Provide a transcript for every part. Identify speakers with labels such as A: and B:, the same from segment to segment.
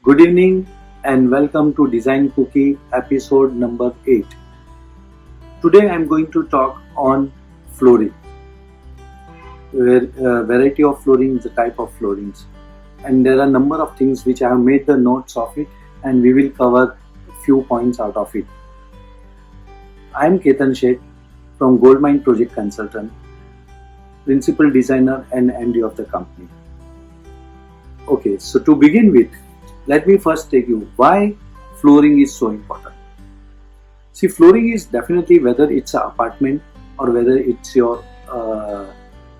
A: Good evening and welcome to Design Cookie episode number 8. Today I am going to talk on flooring. Variety of flooring is a type of floorings, and there are a number of things which I have made the notes of it, and we will cover few points out of it. I am Ketan Sheth from Goldmine Project Consultant, principal designer and MD of the company. Okay, so to begin with, let me first take you why flooring is so important. See, flooring is definitely, whether it's an apartment or whether it's your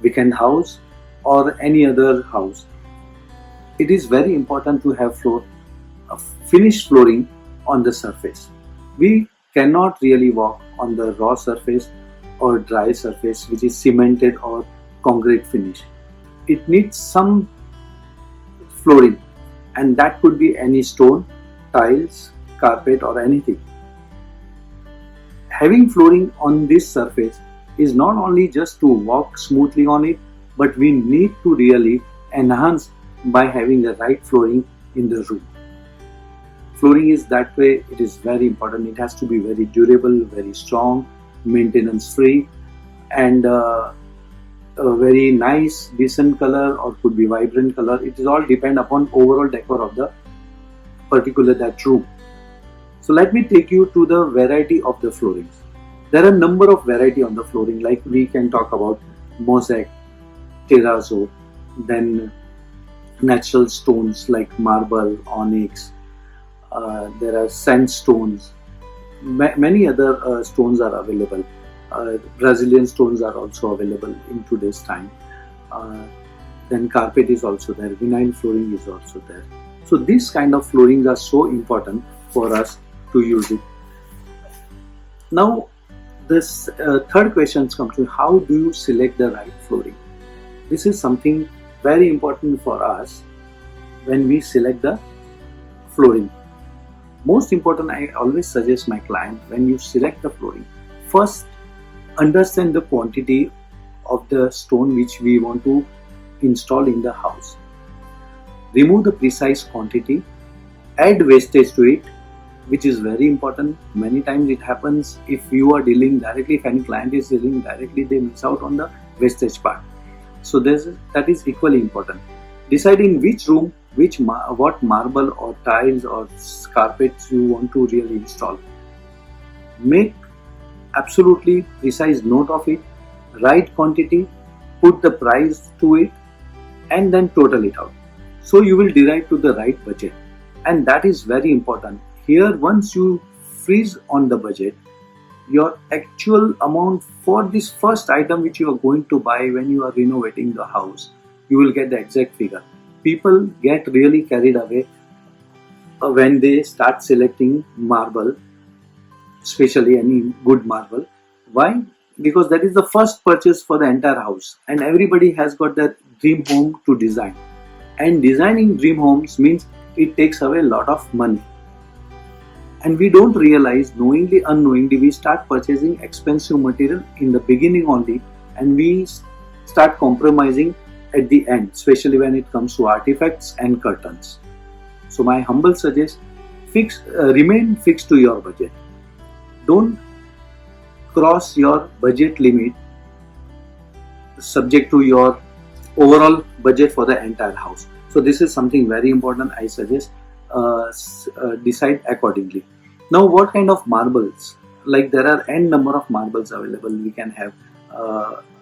A: weekend house or any other house, it is very important to have finished flooring on the surface. We cannot really walk on the raw surface or dry surface which is cemented or concrete finish. It needs some flooring, and that could be any stone, tiles, carpet or anything. Having flooring on this surface is not only just to walk smoothly on it, but we need to really enhance by having the right flooring in the room. Flooring is that way, it is very important. It has to be very durable, very strong, maintenance free, and a very nice, decent color, or could be vibrant color. It is all depend upon overall decor of the particular that room. So let me take you to the variety of the floorings. There are a number of variety on the flooring, like we can talk about mosaic, terrazzo, then natural stones like marble, onyx. There are sandstones. Many other stones are available. Brazilian stones are also available in today's time. Then carpet is also there. Vinyl flooring is also there. So these kind of floorings are so important for us to use it. Now, this third question comes to how do you select the right flooring? This is something very important for us when we select the flooring. Most important, I always suggest my client, when you select the flooring, first understand the quantity of the stone which we want to install in the house. Remove the precise quantity, add wastage to it, which is very important. Many times it happens if you are dealing directly, if any client is dealing directly, they miss out on the wastage part. So that is equally important. Decide in which room, what marble or tiles or carpets you want to really install. Make absolutely precise note of it, right quantity, put the price to it, and then total it out. So you will derive to the right budget, and that is very important. Here, once you freeze on the budget, your actual amount for this first item which you are going to buy when you are renovating the house, you will get the exact figure. People get really carried away when they start selecting marble, especially any good marble. Why? Because that is the first purchase for the entire house, and everybody has got their dream home to design. And designing dream homes means it takes away a lot of money. And we don't realize, knowingly, unknowingly, we start purchasing expensive material in the beginning only, and we start compromising at the end, especially when it comes to artifacts and curtains. So my humble suggestion, remain fixed to your budget. Don't cross your budget limit subject to your overall budget for the entire house. So this is something very important. I suggest decide accordingly. Now, what kind of marbles? Like there are n number of marbles available. We can have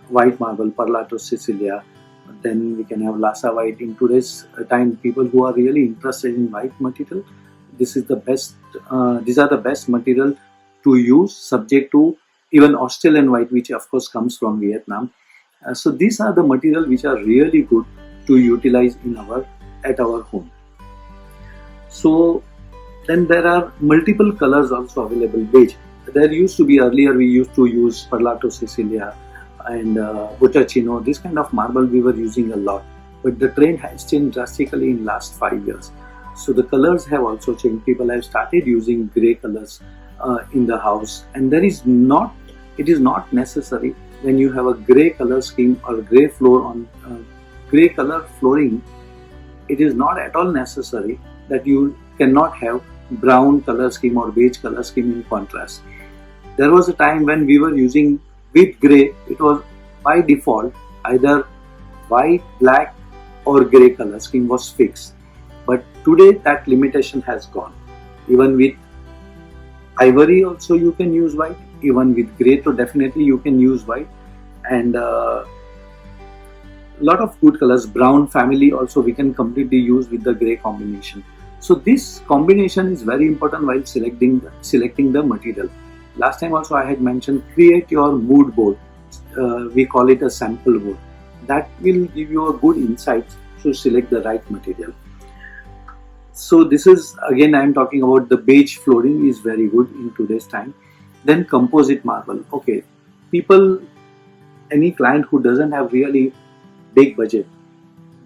A: white marble, Parlato Sicilia. Then we can have Lassa white. In today's time, people who are really interested in white material, this is the best. These are the best material to use, subject to even Australian white, which of course comes from Vietnam. So these are the material which are really good to utilize at our home. So then there are multiple colors also available. Beige. There used to be, earlier we used to use Parlato Sicilia and Buttercino. This kind of marble we were using a lot, but the trend has changed drastically in last 5 years. So the colors have also changed. People have started using grey colors in the house, and it is not necessary when you have a grey color scheme or grey color flooring. It is not at all necessary that you cannot have brown color scheme or beige color scheme in contrast. There was a time when we were using with grey, it was by default either white, black or grey color scheme was fixed. But today that limitation has gone. Even with ivory also you can use white, even with grey, so definitely you can use white, and lot of good colors. Brown family also we can completely use with the grey combination. So this combination is very important while selecting the material. Last time also I had mentioned, create your mood board. We call it a sample board. That will give you a good insight to select the right material. So this is, again I am talking about the beige flooring is very good in today's time. Then composite marble. Okay, people, any client who doesn't have really big budget,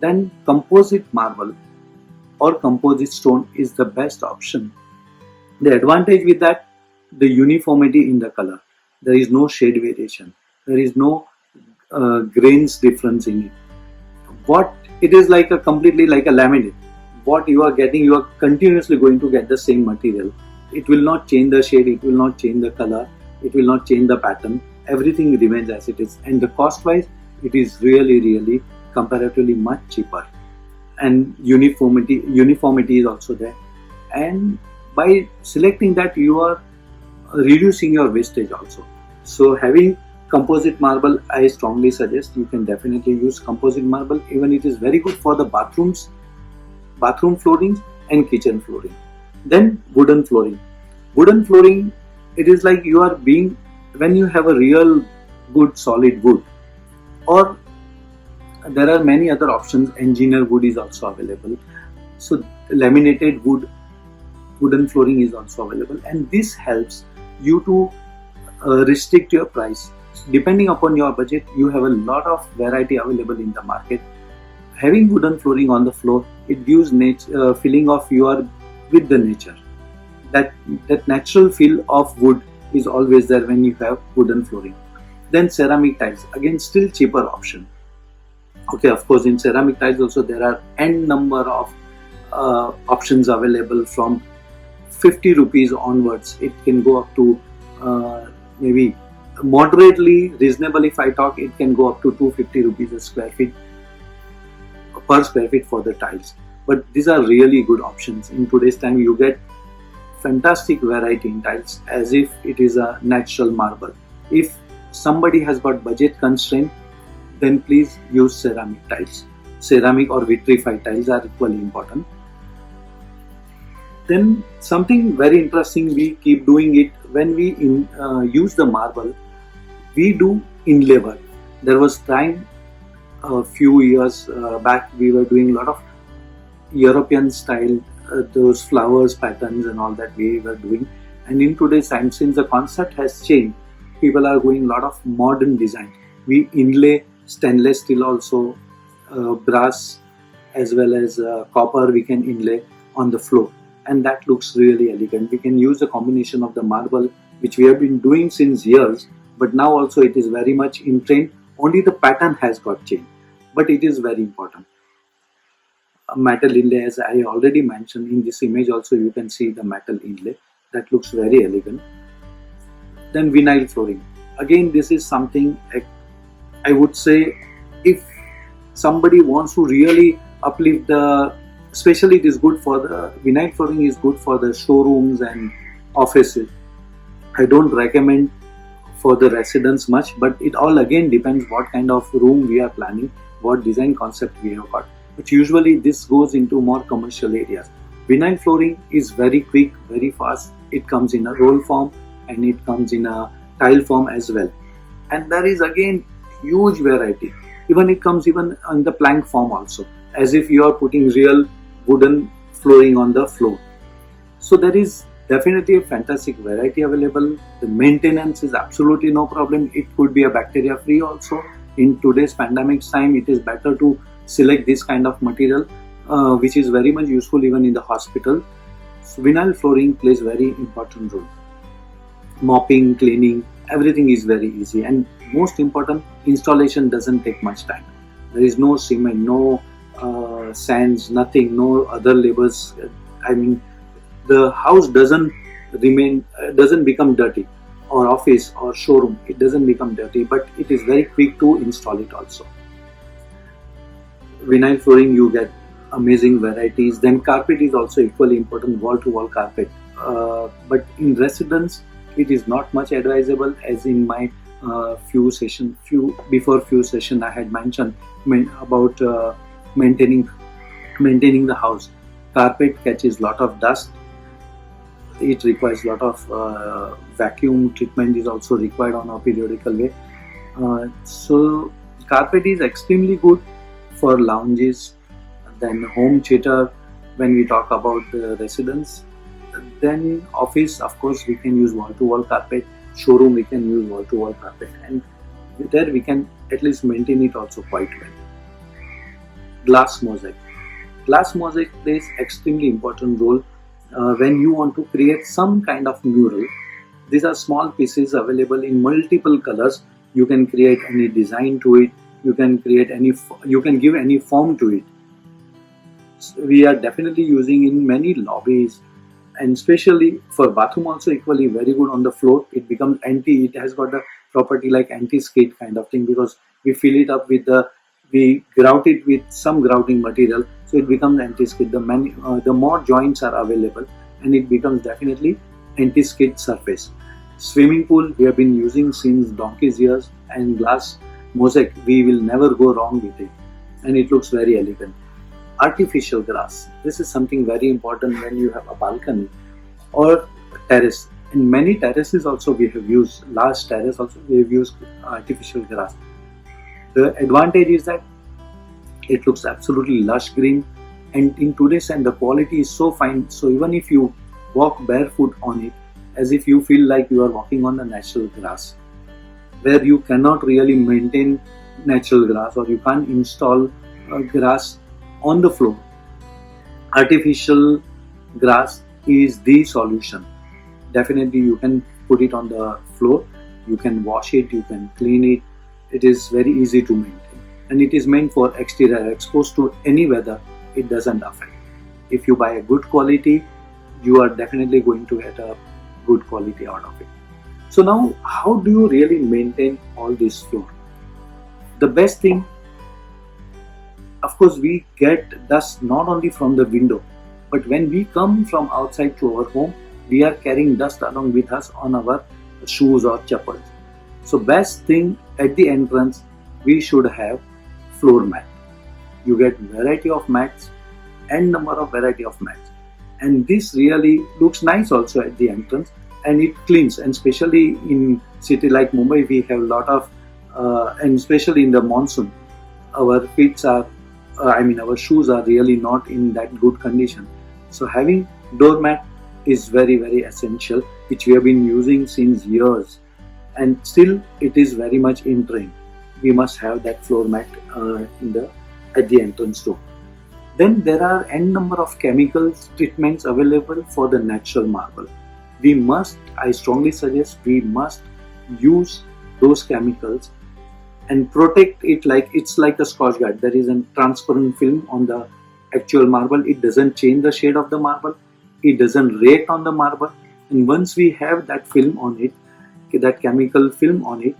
A: then composite marble or composite stone is the best option. The advantage with that, the uniformity in the color. There is no shade variation. There is no grains difference in it. What it is like a completely like a laminate. What you are getting, you are continuously going to get the same material. It will not change the shade, it will not change the color, it will not change the pattern. Everything remains as it is. And the cost wise, it is really comparatively much cheaper. And uniformity is also there. And by selecting that, you are reducing your wastage also. So having composite marble, I strongly suggest you can definitely use composite marble. Even it is very good for the bathrooms, bathroom flooring and kitchen flooring. Then wooden flooring. Wooden flooring, it is like you are being, when you have a real good solid wood, or there are many other options. Engineer wood is also available. So laminated wood, wooden flooring is also available, and this helps you to restrict your price. Depending upon your budget, you have a lot of variety available in the market. Having wooden flooring on the floor, it gives feeling of you are with the nature. That natural feel of wood is always there when you have wooden flooring. Then ceramic tiles, again still cheaper option. Okay, of course in ceramic tiles also there are n number of options available. From 50 rupees onwards, it can go up to maybe moderately reasonable, if I talk, it can go up to 250 rupees a square feet per square feet for the tiles. But these are really good options. In today's time you get fantastic variety in tiles, as if it is a natural marble. If somebody has got budget constraint, then please use ceramic tiles. Ceramic or vitrified tiles are equally important. Then something very interesting, we keep doing it when we use the marble, we do inlay work. There was time a few years back, we were doing a lot of European style, those flowers patterns and all that we were doing. And in today's time, since the concept has changed, people are going a lot of modern design. We inlay stainless steel also, brass as well as copper we can inlay on the floor, and that looks really elegant. We can use a combination of the marble, which we have been doing since years, but now also it is very much in trend. Only the pattern has got changed, but it is very important. Metal inlay, as I already mentioned, in this image also you can see the metal inlay. That looks very elegant. Then vinyl flooring. Again, this is something I would say, if somebody wants to really uplift the, especially it is good for the vinyl flooring is good for the showrooms and offices. I don't recommend for the residents much, but it all again depends what kind of room we are planning, what design concept we have got. But usually this goes into more commercial areas. Vinyl flooring is very quick, very fast. It comes in a roll form and it comes in a tile form as well. And there is again huge variety. Even it comes even on the plank form also, as if you are putting real wooden flooring on the floor. So there is definitely a fantastic variety available. The maintenance is absolutely no problem. It could be a bacteria free also. In today's pandemic time, it is better to select this kind of material, which is very much useful even in the hospital. So vinyl flooring plays very important role. Mopping, cleaning, everything is very easy, and most important, installation doesn't take much time. There is no cement, no sands, nothing, no other labors I mean, the house doesn't become dirty, or office or showroom, it doesn't become dirty, but it is very quick to install it also. Vinyl flooring, you get amazing varieties. Then carpet is also equally important, wall to wall carpet. But in residence, it is not much advisable, as in my few session I had mentioned about maintaining the house. Carpet catches lot of dust. It requires lot of vacuum treatment is also required on a periodical way. So carpet is extremely good for lounges. Then home theater, when we talk about the residence. Then office, of course, we can use wall to wall carpet. Showroom, we can use wall to wall carpet, and there we can at least maintain it also quite well. Glass mosaic. Glass mosaic plays extremely important role when you want to create some kind of mural. These are small pieces available in multiple colors. You can create any design to it. You can give any form to it. We are definitely using in many lobbies, and especially for bathroom also equally very good. On the floor, it becomes it has got a property like anti-skid kind of thing, because we fill it up with we grout it with some grouting material, so it becomes anti-skid. The more joints are available, and it becomes definitely anti-skid surface. Swimming pool, we have been using since donkey's years, and glass mosaic, we will never go wrong with it, and it looks very elegant. Artificial grass, this is something very important when you have a balcony or terrace. In many terraces also we have used, large terrace also we have used artificial grass. The advantage is that it looks absolutely lush green, and in today's and the quality is so fine, so even if you walk barefoot on it, as if you feel like you are walking on the natural grass. Where you cannot really maintain natural grass, or you can't install grass on the floor, artificial grass is the solution. Definitely you can put it on the floor, you can wash it, you can clean it. It is very easy to maintain, and it is meant for exterior. Exposed to any weather, it doesn't affect. If you buy a good quality, you are definitely going to get a good quality out of it. So now, how do you really maintain all this floor? The best thing, of course, we get dust not only from the window, but when we come from outside to our home, we are carrying dust along with us on our shoes or chappals. So best thing, at the entrance, we should have floor mat. You get variety of mats, and number of variety of mats, and this really looks nice also at the entrance, and it cleans. And especially in city like Mumbai, we have a lot of and especially in the monsoon, our feet are our shoes are really not in that good condition. So having doormat is very, very essential, which we have been using since years, and still it is very much in trend. We must have that floor mat at the entrance door. Then there are n number of chemicals treatments available for the natural marble. I strongly suggest we must use those chemicals and protect it like it's like a Scotch guard. There is a transparent film on the actual marble. It doesn't change the shade of the marble. It doesn't react on the marble. And once we have that film on it, that chemical film on it,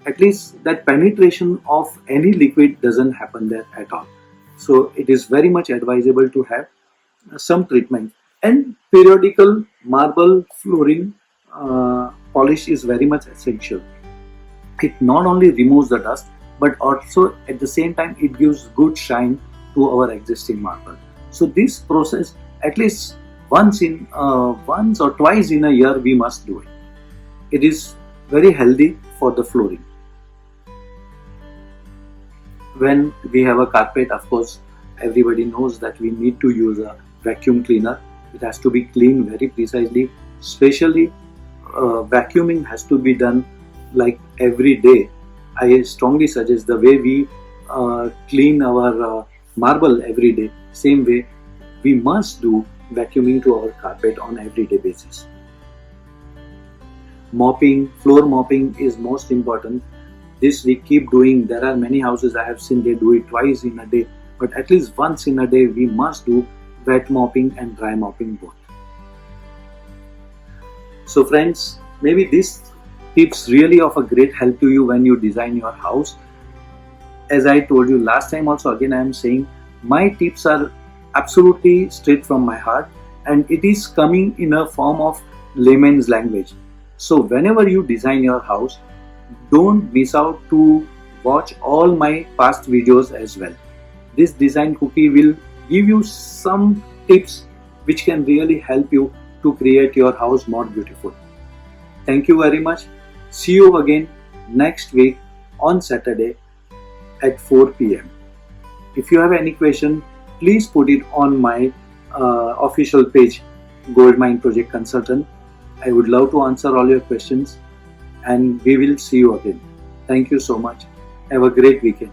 A: at least that penetration of any liquid doesn't happen there at all. So it is very much advisable to have some treatment. And periodical marble flooring polish is very much essential. It not only removes the dust, but also at the same time it gives good shine to our existing marble. So this process, at least once or twice in a year, we must do it. It is very healthy for the flooring. When we have a carpet, of course, everybody knows that we need to use a vacuum cleaner. It has to be cleaned very precisely. Especially vacuuming has to be done like every day. I strongly suggest the way we clean our marble every day, same way we must do vacuuming to our carpet on everyday basis. Mopping, floor mopping is most important. This we keep doing. There are many houses I have seen they do it twice in a day, but at least once in a day we must do wet mopping and dry mopping both. So friends, maybe this tips really of a great help to you when you design your house. As I told you last time also, again I am saying, my tips are absolutely straight from my heart, and it is coming in a form of layman's language. So whenever you design your house, don't miss out to watch all my past videos as well. This design cookie will give you some tips which can really help you to create your house more beautiful. Thank you very much. See you again next week on Saturday at 4 p.m. If you have any question, please put it on my official page, Goldmine Project Consultant. I would love to answer all your questions, and we will see you again. Thank you so much. Have a great weekend.